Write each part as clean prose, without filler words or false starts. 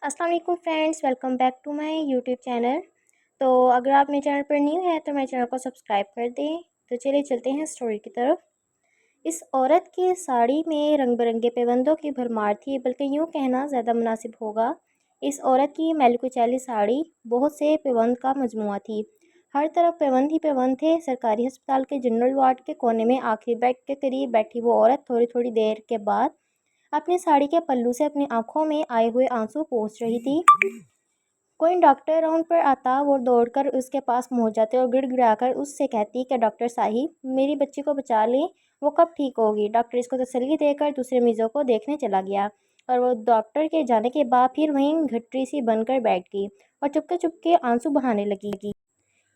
अस्सलाम वालेकुम friends, welcome back to my YouTube channel. तो अगर आप मेरे चैनल पर न्यू है तो मेरे चैनल को सब्सक्राइब कर दें। तो चलिए चलते हैं स्टोरी की तरफ। इस औरत की साड़ी में रंग बिरंगे पैबंदों की भरमार थी, बल्कि यूँ कहना ज़्यादा मुनासिब होगा। इस औरत की मैली कुचैली साड़ी बहुत से पैबंद का मजमुआ थी। हर तरफ पैबंद ही पैबंद थे। सरकारी अस्पताल के जनरल वार्ड के कोने में आखिरी बेड के करीब बैठी वो औरत थोड़ी थोड़ी देर के बाद अपनी साड़ी के पल्लू से अपनी आंखों में आए हुए आंसू पोंछ रही थी। कोई डॉक्टर राउंड पर आता, वो दौड़कर उसके पास पहुंच जाते और गिड़गिड़ाकर उससे कहती कि डॉक्टर साहिब, मेरी बच्ची को बचा लें, वो कब ठीक होगी। डॉक्टर इसको तसल्ली देकर दूसरे मरीजों को देखने चला गया और वो डॉक्टर के जाने के बाद फिर वहीं घटरी सी बनकर बैठ गई और चुपके चुपके आंसू बहाने लगी।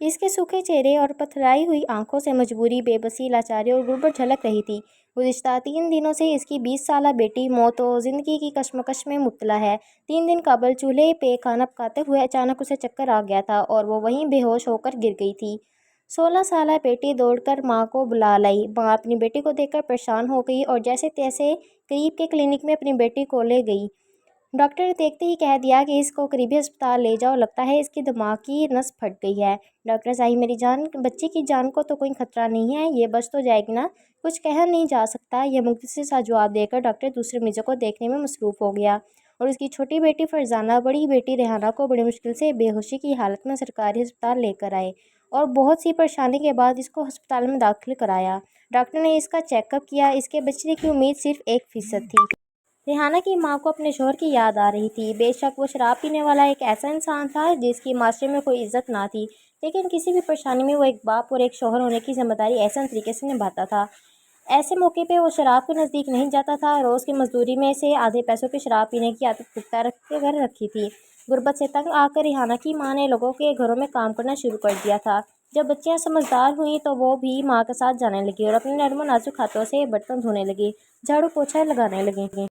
इसके सूखे चेहरे और पथराई हुई आंखों से मजबूरी, बेबसी, लाचारी और गुर्बत झलक रही थी। गुज़िश्ता 3 दिनों से इसकी 20 साला बेटी मौत और ज़िंदगी की कश्मकश में मुब्तला है। 3 दिन कबल चूल्हे पे खाना पकाते हुए अचानक उसे चक्कर आ गया था और वो वहीं बेहोश होकर गिर गई थी। 16 साला बेटी दौड़कर माँ को बुला लाई। माँ अपनी बेटी को देखकर परेशान हो गई और जैसे तैसे करीब के क्लिनिक में अपनी बेटी को ले गई। डॉक्टर ने देखते ही कह दिया कि इसको करीबी अस्पताल ले जाओ, लगता है इसकी दिमाग की नस फट गई है। डॉक्टर साहिब, मेरी जान, बच्ची की जान को तो कोई खतरा नहीं है, ये बच तो जाएगी ना। कुछ कहा नहीं जा सकता, यह मुख्तसर सा जवाब देकर डॉक्टर दूसरे मरीजों को देखने में मसरूफ़ हो गया और उसकी छोटी बेटी फरजाना, बड़ी बेटी रेहाना को बड़ी मुश्किल से बेहोशी की हालत में सरकारी अस्पताल लेकर आए और बहुत सी परेशानी के बाद इसको अस्पताल में दाखिल कराया। डॉक्टर ने इसका चेकअप किया। इसके बचने की उम्मीद सिर्फ 1% थी। रेहाना की माँ को अपने शौहर की याद आ रही थी। बेशक वो शराब पीने वाला एक ऐसा इंसान था जिसकी माशरे में कोई इज्जत ना थी, लेकिन किसी भी परेशानी में वो एक बाप और एक शौहर होने की जिम्मेदारी ऐसा तरीके से निभाता था। ऐसे मौके पे वो शराब के नज़दीक नहीं जाता था। रोज़ की मजदूरी में से आधे पैसों की शराब पीने की आदत पुख्ता रख के घर रखी थी। गुर्बत से तंग आकर रेहाना की माँ ने लोगों के घरों में काम करना शुरू कर दिया था। जब बच्चियां समझदार हुई तो वो भी माँ के साथ जाने लगी और अपने नर्म नाजुक हाथों से बर्तन धोने लगी, झाड़ू पोछा लगाने लगी।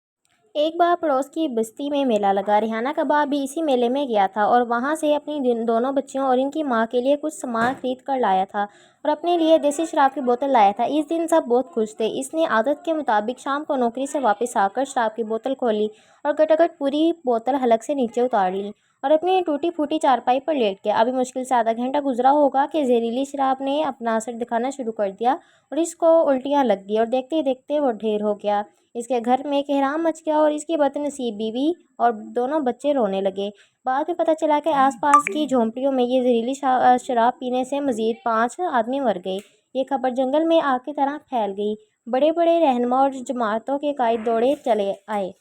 एक बार पड़ोस की बस्ती में मेला लगा। रेहाना का बाप भी इसी मेले में गया था और वहां से अपनी दोनों बच्चियों और इनकी माँ के लिए कुछ सामान खरीद कर लाया था और अपने लिए देसी शराब की बोतल लाया था। इस दिन सब बहुत खुश थे। इसने आदत के मुताबिक शाम को नौकरी से वापस आकर शराब की बोतल खोली और गटागट पूरी बोतल हलक से नीचे उतार ली और अपनी टूटी फूटी चारपाई पर लेट गया। अभी मुश्किल से आधा घंटा गुजरा होगा कि जहरीली शराब ने अपना असर दिखाना शुरू कर दिया और इसको उल्टियाँ लग गई और देखते ही देखते वो ढेर हो गया। इसके घर में कोहराम मच गया और इसकी बदनसीब बीवी और दोनों बच्चे रोने लगे। बाद में पता चला कि आसपास की झोंपड़ियों में ये जहरीली शराब पीने से मज़ीद 5 आदमी मर गए। ये खबर जंगल में आग की तरह फैल गई। बड़े बड़े रहनुमा और जमातों के कायद दौड़े चले आए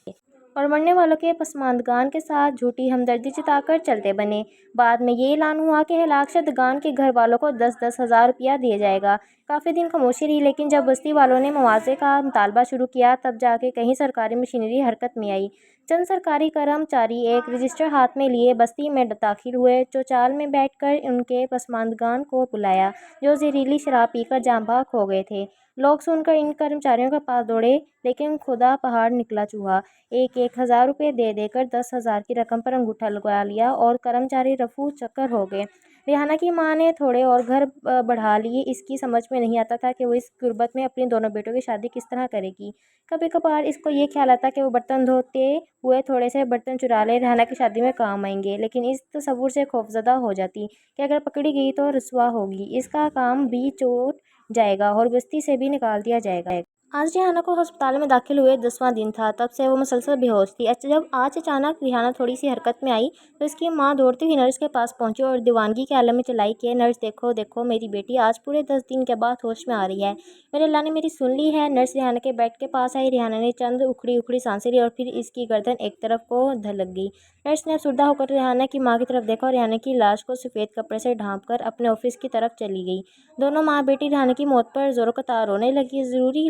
और मरने वालों के पसमानदगान के साथ झूठी हमदर्दी जताकर चलते बने। बाद में ये ऐलान हुआ कि हलाक शुदगान के घर वालों को 10-10 हज़ार रुपया दिया जाएगा। काफ़ी दिन खामोशी रही, लेकिन जब बस्ती वालों ने मुआवजे का मुतालबा शुरू किया तब जाके कहीं सरकारी मशीनरी हरकत में आई। चंद सरकारी कर्मचारी एक रजिस्टर हाथ में लिए बस्ती में दाखिल हुए। चौचाल में बैठकर उनके पसमानदगान को बुलाया जो जहरीली शराब पीकर जाँ बाग हो गए थे। लोग सुनकर इन कर्मचारियों के पास दौड़े, लेकिन खुदा पहाड़ निकला चूहा। 1-1 हज़ार रुपये दे देकर 10 हज़ार की रकम पर अंगूठा लगा लिया और कर्मचारी रफू चक्कर हो गए। रेहाना की माँ ने थोड़े और घर बढ़ा लिए। इसकी समझ में नहीं आता था कि वो इस गुर्बत में अपनी दोनों बेटों की शादी किस तरह करेगी। कभी कभार इसको ये ख्याल आता कि वो बर्तन धोते हुए थोड़े से बर्तन चुरा ले, रेहाना की शादी में काम आएंगे, लेकिन इस तसव्वुर से खौफजदा हो जाती कि अगर पकड़ी गई तो रसवा होगी, इसका काम भी छूट जाएगा और बस्ती से भी निकाल दिया जाएगा। आज रेहाना को अस्पताल में दाखिल हुए 10वां दिन था। तब से वो मुसलसल बेहोश थी। जब आज अचानक रेहाना थोड़ी सी हरकत में आई तो इसकी माँ दौड़ती हुई नर्स के पास पहुंची और दीवानगी के आलम में चलाई कि नर्स, देखो देखो, मेरी बेटी आज पूरे 10 दिन के बाद होश में आ रही है। मेरे अल्लाह ने मेरी सुन ली है। नर्स रेहाना के बेड के पास आई। रेहाना ने चंद उखड़ी उखड़ी सांसें ली और फिर इसकी गर्दन एक तरफ को धलक गई। नर्स ने अफसुर्दा होकर रेहाना की माँ की तरफ देखा और रेहाना की लाश को सफ़ेद कपड़े से ढाँप कर अपने ऑफिस की तरफ चली गई। दोनों माँ बेटी रेहाना की मौत पर ज़ोरों कतार रोने लगी। ज़रूरी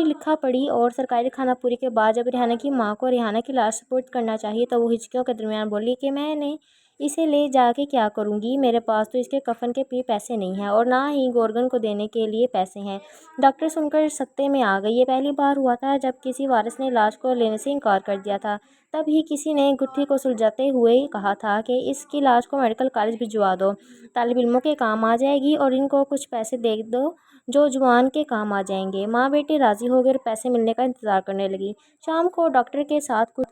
लिखा पड़ी और सरकारी खाना पूरी के बाद जब रेहाना की माँ को रेहाना की लाश सुपुर्द करना चाहिए तो वो हिचकियों के दरमियान बोली कि मैंने इसे ले जाके क्या करूँगी, मेरे पास तो इसके कफन के भी पैसे नहीं हैं और ना ही गोरगन को देने के लिए पैसे हैं। डॉक्टर सुनकर सत्ते में आ गई। ये पहली बार हुआ था जब किसी वारिस ने लाश को लेने से इनकार कर दिया था। तब ही किसी ने गुत्थी को सुलझाते हुए कहा था कि इसकी लाश को मेडिकल कॉलेज भिजवा दो, तालिब इल्मों के काम आ जाएगी और इनको कुछ पैसे दे दो जो जवान के काम आ जाएंगे। माँ बेटी राज़ी हो गए और पैसे मिलने का इंतज़ार करने लगी। शाम को डॉक्टर के साथ कुछ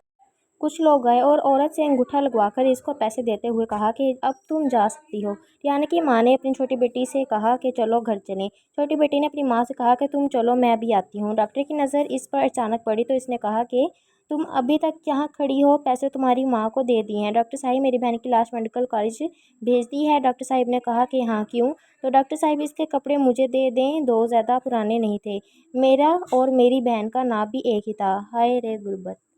کچھ لوگ گئے اور عورت سے انگوٹھا لگوا کر اس کو پیسے دیتے ہوئے کہا کہ اب تم جا سکتی ہو۔ یعنی کہ ماں نے اپنی چھوٹی بیٹی سے کہا کہ چلو گھر چلیں۔ چھوٹی بیٹی نے اپنی ماں سے کہا کہ تم چلو میں بھی آتی ہوں۔ ڈاکٹر کی نظر اس پر اچانک پڑی تو اس نے کہا کہ تم ابھی تک یہاں کھڑی ہو، پیسے تمہاری ماں کو دے دیے ہیں۔ ڈاکٹر صاحب میری بہن کی لاش میڈیکل کالج بھیج دی ہے۔ ڈاکٹر صاحب نے کہا کہ ہاں کیوں؟ تو ڈاکٹر صاحب اس کے کپڑے مجھے دے دیں، دو زیادہ پرانے نہیں تھے، میرا اور میری بہن کا نام بھی ایک ہی تھا۔ ہائے رے غربت۔